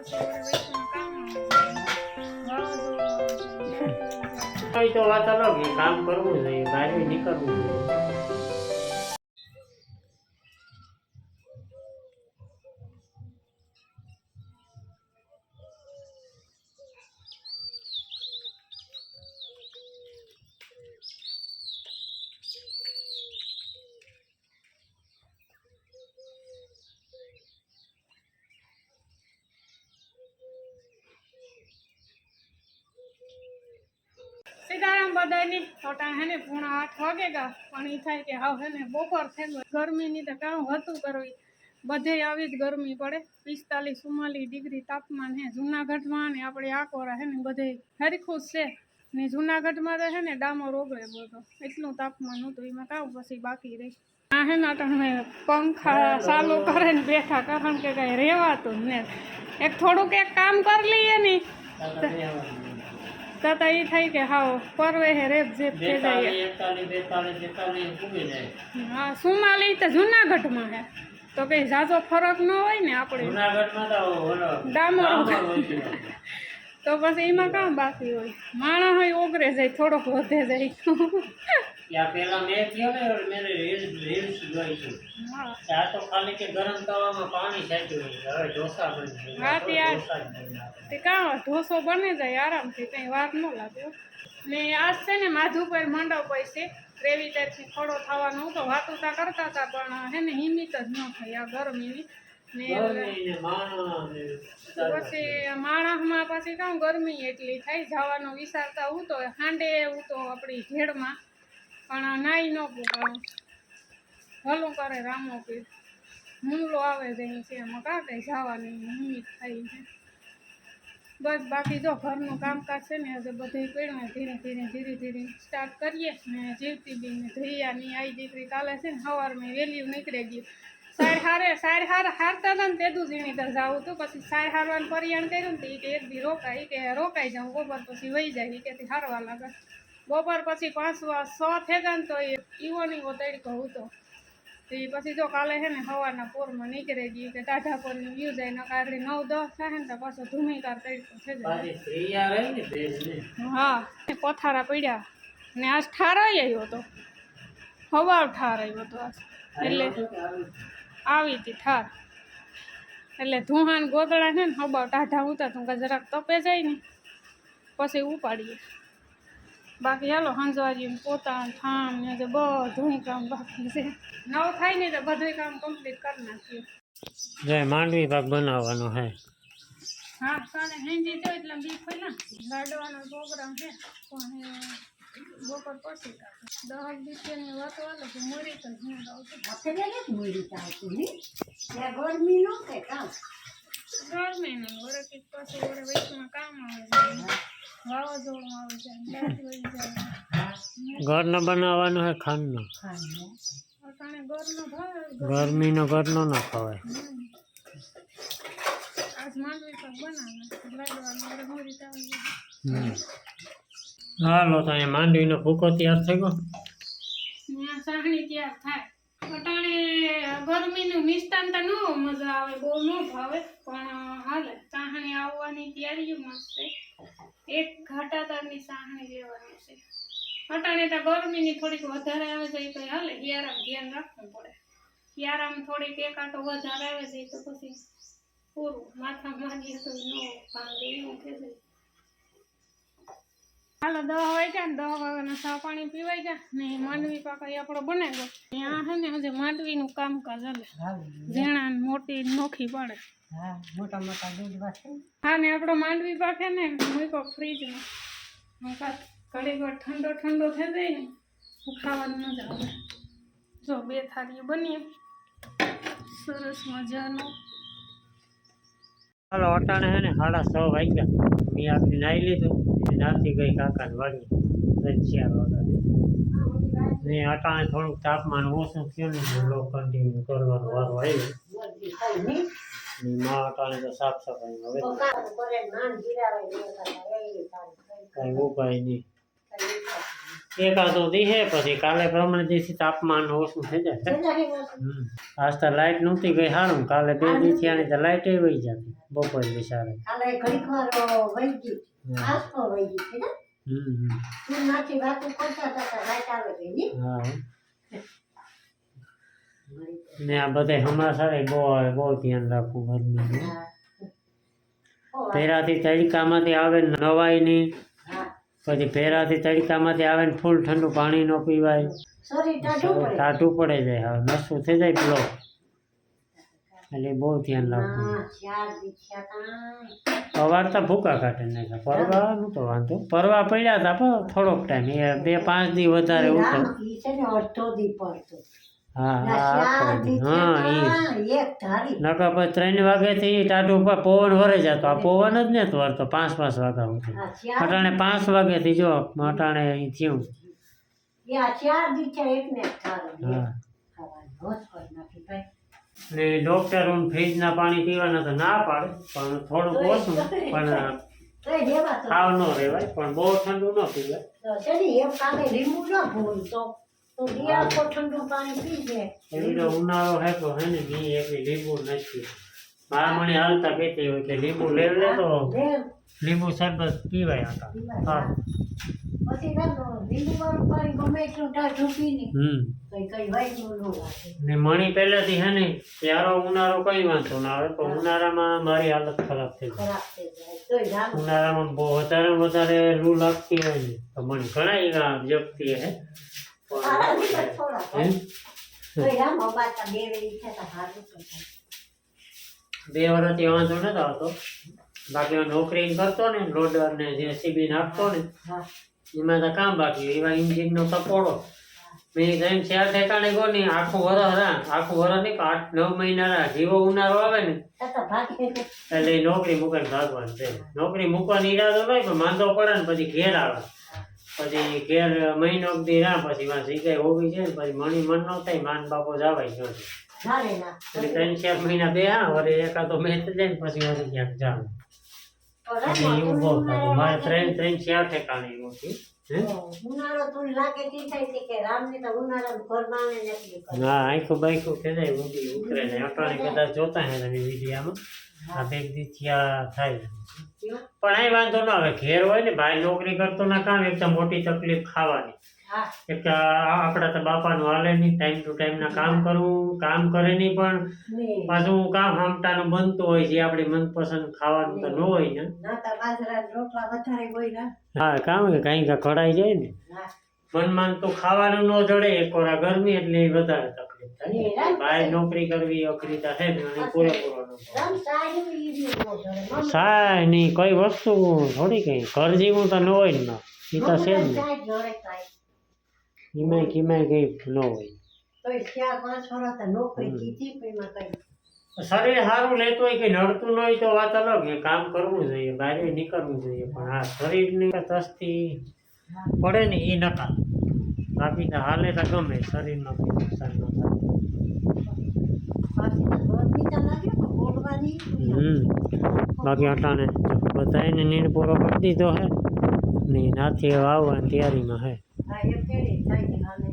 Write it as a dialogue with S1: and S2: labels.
S1: તો વાત અલગ એ કામ કરવું જોઈએ, બહાર નીકળવું જોઈએ.
S2: સીતારાम બધાની ટોટા હે ને 7:30 વાગેગા પણ એ થાય કે હાવ હે ને બપોર થઈ ગઈ. ગરમીની તો કામ હતું કરવી, બધે આવી જ ગરમી પડે. 45-44 ડિગ્રી તાપમાન હે જુનાગઢમાં, ને આપણે આકોરા હે ને બધે હરખું છે ને. જુનાગઢમાં તો હે ને ડામર ઓગળે બધો, એટલું તાપમાન હતું. એમાં કામ પછી બાકી રહી આ હે ને તમે પંખા ચાલુ કરે ને બેઠા, કારણ કે કઈ રહેવાતું ને. એક થોડુંક એક કામ કરી લઈએ ને તો એ થાય કે હાવ પરવે હે રેપ જેપ થઈ જાય. હા 44 તો જુનાગઢમાં હે, તો કઈ ઝાઝો ફરક ન હોય ને. આપણે ડામર તો પછી એમાં કામ બાકી હોય. માણસ હોય ઓગરે જાય, થોડોક વધે જાય.
S1: પેલા મેં થયો ને મેં રીલ્સ જોઈ હતી. આ તો ખાલી કે ગરમ તવામાં પાણી સાચું હોય. હવે ઢોસા બની
S2: હા તે કાં ઢોસો બને જાય આરામથી, કંઈ વાર ન લાગે. ને આજ છે ને માધુપર મંડપ હોય છે, 23 તારીખથી ખડો થવાનો હતો. વાતુતા કરતા હતા પણ હે ને હિંમત જ ન થઈ આ ગરમીની. ને પછી માણસમાં પછી કામ ગરમી એટલી થાય, જવાનો વિચારતા હું તો હાંડે હું તો આપણી ઘેડમાં, પણ નાઈ ન પૂગાવું. ભલું કરે રામો પીર, હુમલો આવે જાય છે એમાં કાં કંઈ જવાની હિંમત થાય છે. બસ બાકી જો ઘરનું કામકાજ છે ને હજુ બધું પડ્યું, ધીરે ધીરે સ્ટાર્ટ કરીએ. ને જીવતી બીને ધૈયાની આઈ દીકરી કાલે છે ને સવારમાં વહેલી નીકળી ગયું. સાર હારતા હતા ને તેદું ઝીણી તો જાવું હતું. પછી સાર હારવાનું પરિયાણ કર્યું ને કે એક દી રોકાઈ જાઉં, બપોર પછી વહી જાય કે હારવા લાગે. બપોર પછી 5-6 થઈ ગયા ને તો ઈવો તડકો હતો. તો એ પછી જો કાલે છે ને સવારના પોરમાં નીકળે ગઈ કે ટાઢાપોરની વ્યૂ જાય ને. આગળ 9-10 થાય ને તો પાછો ધૂમિકાર તડકો થઈ જાય. હા પથારા પડ્યા ને આજ ઠાર આવ્યો હતો, હવા ઠાર આવ્યો હતો આજ. એટલે આવી હતી ઠાર, એટલે ધુહાન ગોદડા છે ને હબાવ ટાઢા ઉતા તું જરાક તપે જાય ને પછી ઉપાડીએ. બાકી હાલો હંજવાજી પોતા થામ ને જે બધું કામ બાકી છે. 9 થાય ને તો બધું કામ કમ્પ્લીટ કરી નાખીએ.
S1: જય માંડવી પાક બનાવવાનો હે.
S2: હા સાને હેંજી તો એટલે બીફ હોય ને લાડવાનો પ્રોગ્રામ છે, પણ બપોર પછી 10 દિવસની વાત વાલો તો મોરી તો
S3: ગરમી નો કે કામ
S2: ગરમીનું વરસ પાછું વરે વૈષ્ણમાં કામ આવે, વાવાઝોડું આવે છે, લાઈટ વહી જાય.
S1: ઘરનો બનાવવાનો હે ખાંડનો.
S2: અટાણે ઘરનો ભાવે,
S1: ગરમીનો ઘરનો ના ખવાય.
S2: આજ માંડવી પાક બનાવે લાડવાનું વરે મોરી તો આવી જાય.
S1: હાલો તો અહીંયા માંડવીનો ભૂકો તૈયાર થઈ ગયો.
S2: ત્યાં સાહણી તૈયાર થાય. અટાણે ગરમીનું મિષ્ટાન તો ન મજા આવે, બહુ ન ભાવે, પણ હાલે. સાહણી આવવાની તૈયારી મસ્ત છે. એક ઘાટાદારની સાહણી લેવાની છે. અટાણે તો ગરમીની થોડીક વધારે આવે છે તો હાલે, હિયારામ ધ્યાન રાખવું પડે. હિયારામ થોડીક એક આંટો વધારે આવે છે તો પછી પૂરું, માથા મારીએ તો ન ભાંગે એવું થઈ જાય. હાલો 10 વાગ્યા ને 10 વાગ્યાના ચા પાણી પીવાઈ જાય ને માંડવી પાક આપણો બનાવ્યો. ત્યાં હે ને હજુ માંડવીનું કામકાજ હાલે, ઝીણા મોટી નોખી પડે.
S3: હા મોટા મોટા દૂધ વાસે.
S2: હા ને આપણો માંડવી પાક હે ને મૂકો ફ્રીજમાં, ઘડીક વાર ઠંડો થઈ જાય ને ખાવાની મજા આવે. જો 2 થાળીઓ બની સરસ મજાનો.
S1: હાલો અટાણે હે ને 6:30 વાગ્યા. મેં આપી નાહી લીધું, નાથી ગઈ કાકાને વાડી 4 વાગ્યા. ને અટાણે થોડુંક તાપમાન ઓછું થયું ને લો કન્ટિન્યુ કરવાનો વારો આવ્યો. માં અટાણે તો સાફ સફાઈ હવે કાંઈ ઉપાય નહીં. એકાદો દી હે પછી કાલે પ્રમાણે દિવસથી તાપમાન ઓછું થઈ જાય આજ તો લાઇટ નહોતી ગઈ સારું કાલે 2 દી થયા તો લાઇટ વહી જતી બપોર વિચારે
S3: કાલે ઘડીક વાર વહી ગઈ આસકો વહી ગઈ છે ને તું નાથી વાતો કરતા હતા રાત આવે ગઈ ને
S1: હા ને આ બધા હમાસારે બહુ ધ્યાન રાખવું ગરમીનું પેરાથી તડકામાંથી આવે ને નવાય નહીં પછી પેરાથી તડકામાંથી આવે ને ફૂલ ઠંડુ પાણી ન પીવાય
S3: શરીર
S1: ટાઢું પડે જાય હવે નસું થઈ જાય બ્લોક એટલે બહુ ધ્યાન રાખવું સવાર તો ભૂકા કાઢે ને પરવા નહોતો વાંધો પરવા પડ્યા હતા પણ થોડોક ટાઈમ એ 2-5 દી વધારે ઉઠો
S3: અડધો દી પડતો
S1: હા હા
S3: એક ધારી
S1: નકા પછી 3 વાગ્યાથી ટાઢું પવન વરે જતો આ પવન જ ને વરતો 5 વાગ્યા સુધી અટાણે 5 વાગ્યાથી જો અટાણે અહીં થયું
S3: યા 4 દી છે એક ને ધારો
S1: હા
S3: ખાવાનું રોજ પર નાખી ભાઈ
S1: ને ડોક્ટર ફ્રીજના પાણી પીવાના તો ના પાડે પણ થોડુંક ઓછું પણ
S3: તો જેવા તો
S1: ખાવ ન રહેવાય પણ બહુ ઠંડુ ન પીવાય
S3: તો ચડી એમ કાલે લીંબુ ન ભૂલતો તો દિયા કો ઠંડુ પાણી પીજે
S1: એવી તો ઉનાળો હે તો હે ને મેં એકલી લીંબુ નથી મારા મને હાલતા કહેતી હોય કે લીંબુ લેવ લે તો લીંબુ શરબત પીવાય હતા હા
S3: પછી લીંબુ વાળું પાણી ગમે એટલું ટાઢું પીને કઈ વાયનું ન લાગે
S1: ને મણી પહેલેથી હે ને યારો ઉનાળો કઈ વાંધો ના આવે પણ ઉનાળામાં મારી હાલત ખરાબ થઈ જાય
S3: ખરાબ થઈ જાય તોય જામ
S1: ઉનાળામાં બહુ વધારે લૂ લાગતી હોય ને તો મને ઘણા એવા જપતી હે
S3: સારા દિવસ થોડા તોય જામ બાતા બે વેલી છે તો હારું તો થાય
S1: 2 વર્ષથી વાંધો નતો આવતો બાકી નોકરી કરતો ને લોડર ને જેસીબી નાખતો ને
S3: હા
S1: એમાં તો કામ બાકી એવા ઇન્જિનનો સપોડો મેં 3-4 ઠેકાણે ગયો ને આખું વરસ નહીં 8-9 મહિના રહ્યા જેવો ઉનાળો આવે ને
S3: તો ભાગે
S1: એટલે નોકરી મૂકીને ભાગવાનું છે નોકરી મૂકવાનો ઈરાદો નહીં પણ માંદો પડે ને પછી ઘેર આવે પછી ઘેર મહિનો સુધી રહ્યા પછી માં શીખાય હોવી છે ને પછી મણી મન ન થાય માન બાપો જવાય ગયો
S3: નારે ના
S1: એટલે 3-4 મહિના બે વરે એકાદો મેચ જાય ને પછી વરે ક્યાંક જાવ એટલે એવું બહુ થતું મારે 3-4 ઠેકાણે એવું થયું
S3: ઉનાળો તું લાગે તી થાય છે કે રામને તો ઉનાળા ઘરમાં ને નથી કરે
S1: હા આંખો બાઈકો કે જાય ઊંધી ઉતરે ને અટાણે કદાચ જોતા હે તમે વિડીયામાં આ 2 દી થયા થાય પણ અહીં વાંધો ના આવે ઘેર હોય ને ભાઈ નોકરી કરતો ના કામ એકદમ મોટી તકલીફ ખાવાની
S3: હા
S1: એક આપણા તો બાપાનું હાલે નહીં ટાઈમ ટુ ટાઈમ ના કામ કરવું કામ કરે નહીં પણ
S3: ને
S1: પાછું કામ હમટાનું બનતું હોય જે આપણી મનપસંદ ખાવાનું તો ન હોય ને
S3: નાતા બાજરા રોટલા વધારે હોય ના
S1: હા કામ કે કાંઈ કઢાઈ જાય ને
S3: હા
S1: મનમાં તો ખાવાનું ન જડે એક વાર ગરમી એટલે વધારે તકલીફ થાય બહાર નોકરી કરવી અઘરી તો છે ને અને પૂરેપૂરો ન
S3: રામ સાહેબ ઈ નો જોડે
S1: સાય નહીં કઈ વસ્તુ થોડી કઈ ઘર જેવું તો ન હોય ને એ તો છે જ ને
S3: સાહેબ જોડે કાઈ
S1: એમાંય કીમાંય કઈ ન હોય
S3: તોય 4-5 વર્ષ તો નોકરી કીધી પણ માં કઈ
S1: શરીર સારું લેતું હોય કે નડતું ન હોય તો વાત અલગ કે કામ કરવું જોઈએ બહાર નીકળવું જોઈએ પણ આ શરીરની તસ્તી પડે ને એ નકા બાકી તો હાલે તો ગમે શરીરમાં કોઈ નુકસાન ન થાય
S3: પાછી તો ગરમી તો લાગે પણ બોલવાની
S1: બાકી અટાણે બધાને નીણ પૂરો કરી દીધો હે ને નાથી વાવવાની તૈયારીમાં હે
S3: હા એ કેડી થાય ને હાલે